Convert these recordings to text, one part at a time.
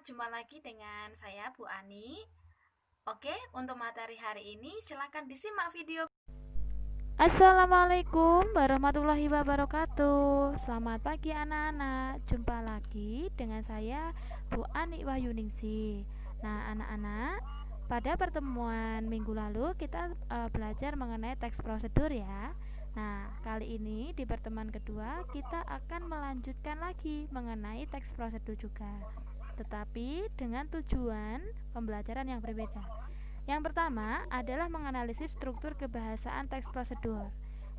jumpa lagi dengan saya Bu Ani. Oke, untuk materi hari ini silakan disimak video. Assalamualaikum warahmatullahi wabarakatuh. Selamat pagi anak-anak. Jumpa lagi dengan saya Bu Ani Wahyuningsi. Nah, anak-anak, pada pertemuan minggu lalu kita belajar mengenai teks prosedur ya. Nah, kali ini di pertemuan kedua kita akan melanjutkan lagi mengenai teks prosedur juga, tetapi dengan tujuan pembelajaran yang berbeda. Yang pertama adalah menganalisis struktur kebahasaan teks prosedur.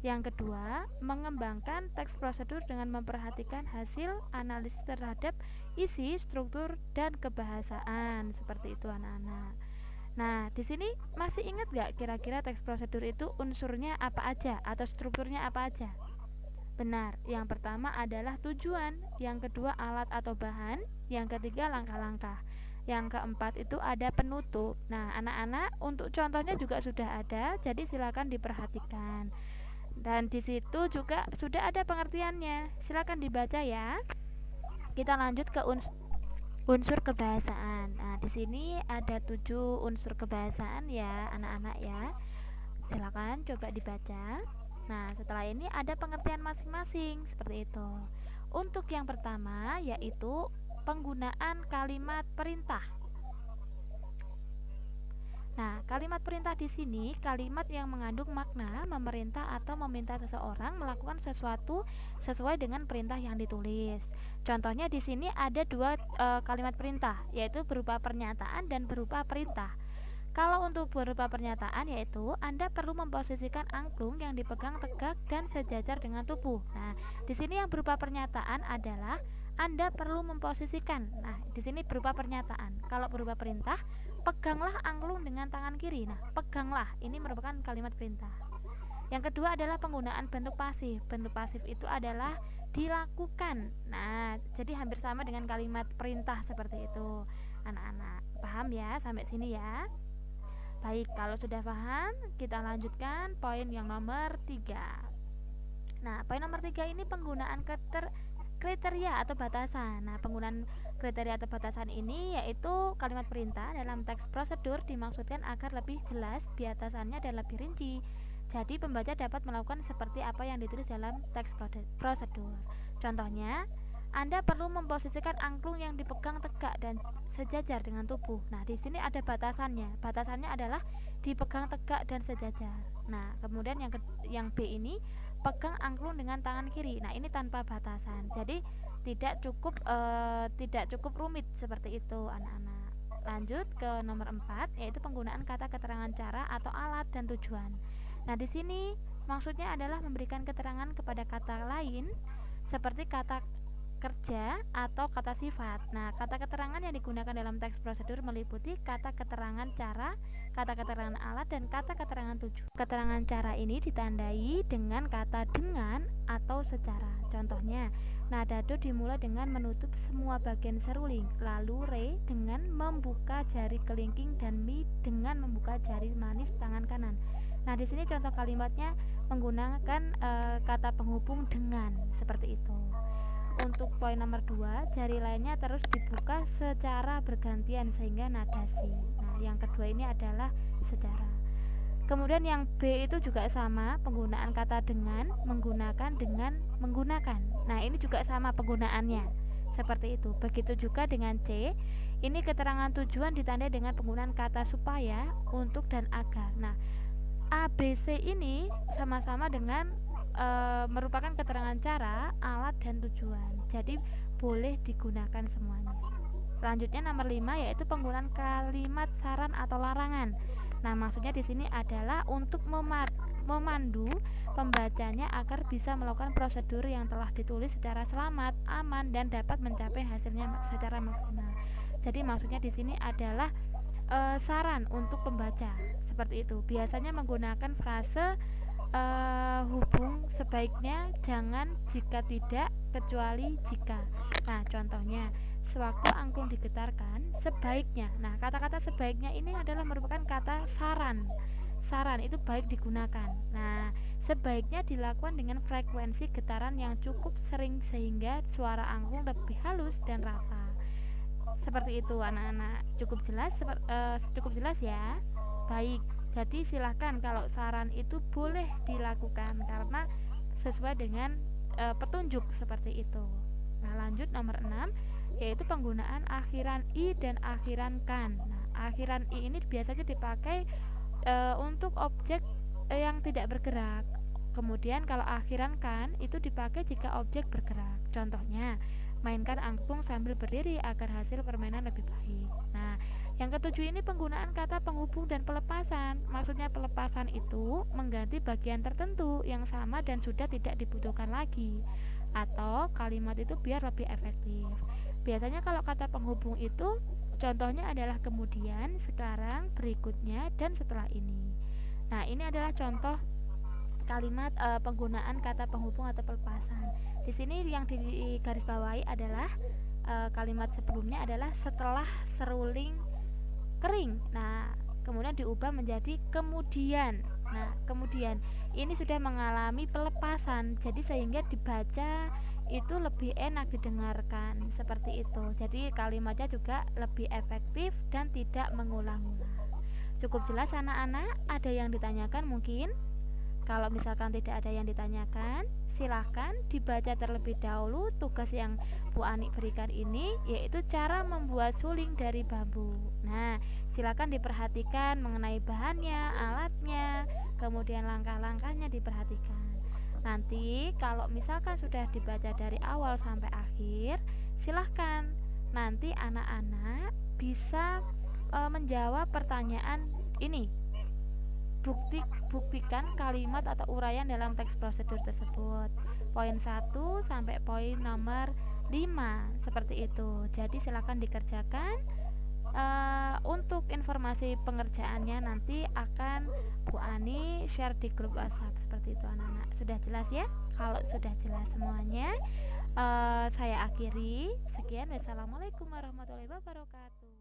Yang kedua, mengembangkan teks prosedur dengan memperhatikan hasil analisis terhadap isi, struktur, dan kebahasaan. Seperti itu anak-anak. Nah, di sini masih ingat gak kira-kira teks prosedur itu unsurnya apa aja atau strukturnya apa aja? Benar, yang pertama adalah tujuan, yang kedua alat atau bahan, yang ketiga langkah-langkah, yang keempat itu ada penutup. Nah, anak-anak untuk contohnya juga sudah ada, jadi silakan diperhatikan. Dan di situ juga sudah ada pengertiannya. Silakan dibaca ya. Kita lanjut ke unsur kebahasaan. Nah, di sini ada 7 unsur kebahasaan ya, anak-anak ya. Silakan coba dibaca. Nah, setelah ini ada pengertian masing-masing seperti itu. Untuk yang pertama yaitu penggunaan kalimat perintah. Nah, kalimat perintah di sini kalimat yang mengandung makna memerintah atau meminta seseorang melakukan sesuatu sesuai dengan perintah yang ditulis. Contohnya di sini ada dua kalimat perintah, yaitu berupa pernyataan dan berupa perintah. Kalau untuk berupa pernyataan yaitu Anda perlu memposisikan angklung yang dipegang tegak dan sejajar dengan tubuh. Nah, di sini yang berupa pernyataan adalah Anda perlu memposisikan. Nah, di sini berupa pernyataan. Kalau berupa perintah, peganglah angklung dengan tangan kiri. Nah, peganglah ini merupakan kalimat perintah. Yang kedua adalah penggunaan bentuk pasif. Bentuk pasif itu adalah dilakukan. Nah, jadi hampir sama dengan kalimat perintah seperti itu. Anak-anak, paham ya sampai sini ya? Baik, kalau sudah paham, kita lanjutkan poin yang nomor 3. Nah, poin nomor 3 ini penggunaan kriteria atau batasan. Nah, penggunaan kriteria atau batasan ini yaitu kalimat perintah dalam teks prosedur dimaksudkan agar lebih jelas batasannya dan lebih rinci. Jadi, pembaca dapat melakukan seperti apa yang ditulis dalam teks prosedur. Contohnya, Anda perlu memposisikan angklung yang dipegang tegak dan sejajar dengan tubuh. Nah, di sini ada batasannya. Batasannya adalah dipegang tegak dan sejajar. Nah, kemudian yang B ini pegang angklung dengan tangan kiri. Nah, ini tanpa batasan. Jadi tidak cukup rumit seperti itu, anak-anak. Lanjut ke nomor 4 yaitu penggunaan kata keterangan cara atau alat dan tujuan. Nah, di sini maksudnya adalah memberikan keterangan kepada kata lain seperti kata kerja atau kata sifat. Nah, kata keterangan yang digunakan dalam teks prosedur meliputi kata keterangan cara, kata keterangan alat, dan kata keterangan tujuan. Keterangan cara ini ditandai dengan kata dengan atau secara. Contohnya, nada do dimulai dengan menutup semua bagian seruling, lalu re dengan membuka jari kelingking dan mi dengan membuka jari manis tangan kanan. Nah, di sini contoh kalimatnya menggunakan kata penghubung dengan seperti itu. Untuk poin nomor 2, jari lainnya terus dibuka secara bergantian sehingga nada si. Nah, yang kedua ini adalah secara. Kemudian yang B itu juga sama, penggunaan kata dengan, menggunakan dengan, menggunakan. Nah, ini juga sama penggunaannya. Seperti itu. Begitu juga dengan C. Ini keterangan tujuan ditandai dengan penggunaan kata supaya, untuk, dan agar. Nah, A, B, C ini sama-sama dengan merupakan keterangan cara, alat, dan tujuan. Jadi boleh digunakan semuanya. Selanjutnya nomor 5 yaitu penggunaan kalimat saran atau larangan. Nah, maksudnya di sini adalah untuk memandu pembacanya agar bisa melakukan prosedur yang telah ditulis secara selamat, aman, dan dapat mencapai hasilnya secara maksimal. Jadi maksudnya di sini adalah saran untuk pembaca seperti itu. Biasanya menggunakan frase hubung sebaiknya, jangan, jika tidak, kecuali jika. Nah, contohnya sewaktu angklung digetarkan, sebaiknya. Nah, kata-kata sebaiknya ini adalah merupakan kata saran. Saran itu baik digunakan. Nah, sebaiknya dilakukan dengan frekuensi getaran yang cukup sering sehingga suara angklung lebih halus dan rata. Seperti itu anak-anak. Cukup jelas ya. Baik. Jadi silahkan kalau saran itu boleh dilakukan karena sesuai dengan petunjuk seperti itu. Nah, lanjut nomor 6 yaitu penggunaan akhiran i dan akhiran kan. Nah, akhiran i ini biasanya dipakai untuk objek yang tidak bergerak. Kemudian kalau akhiran kan itu dipakai jika objek bergerak. Contohnya, mainkan angklung sambil berdiri agar hasil permainan lebih baik. Nah, yang ketujuh ini penggunaan kata penghubung dan pelepasan. Maksudnya pelepasan itu mengganti bagian tertentu yang sama dan sudah tidak dibutuhkan lagi, atau kalimat itu biar lebih efektif. Biasanya kalau kata penghubung itu contohnya adalah kemudian, sekarang, berikutnya, dan setelah ini. Nah, ini adalah contoh kalimat penggunaan kata penghubung atau pelepasan. Di sini yang digarisbawahi adalah kalimat sebelumnya adalah setelah seruling kering. Nah, kemudian diubah menjadi kemudian. Nah, kemudian ini sudah mengalami pelepasan, jadi sehingga dibaca itu lebih enak didengarkan seperti itu. Jadi kalimatnya juga lebih efektif dan tidak mengulang-ulang. Cukup jelas anak-anak? Ada yang ditanyakan mungkin? Kalau misalkan tidak ada yang ditanyakan, silahkan dibaca terlebih dahulu tugas yang Bu Ani berikan ini, yaitu cara membuat suling dari bambu. Nah, silakan diperhatikan mengenai bahannya, alatnya, kemudian langkah-langkahnya diperhatikan. Nanti kalau misalkan sudah dibaca dari awal sampai akhir, silahkan nanti anak-anak bisa menjawab pertanyaan ini. Buktikan kalimat atau uraian dalam teks prosedur tersebut. Poin 1 sampai poin nomor 5 seperti itu. Jadi silakan dikerjakan. Untuk informasi pengerjaannya nanti akan Bu Ani share di grup WhatsApp seperti itu anak-anak. Sudah jelas ya? Kalau sudah jelas semuanya, saya akhiri. Sekian, wassalamualaikum warahmatullahi wabarakatuh.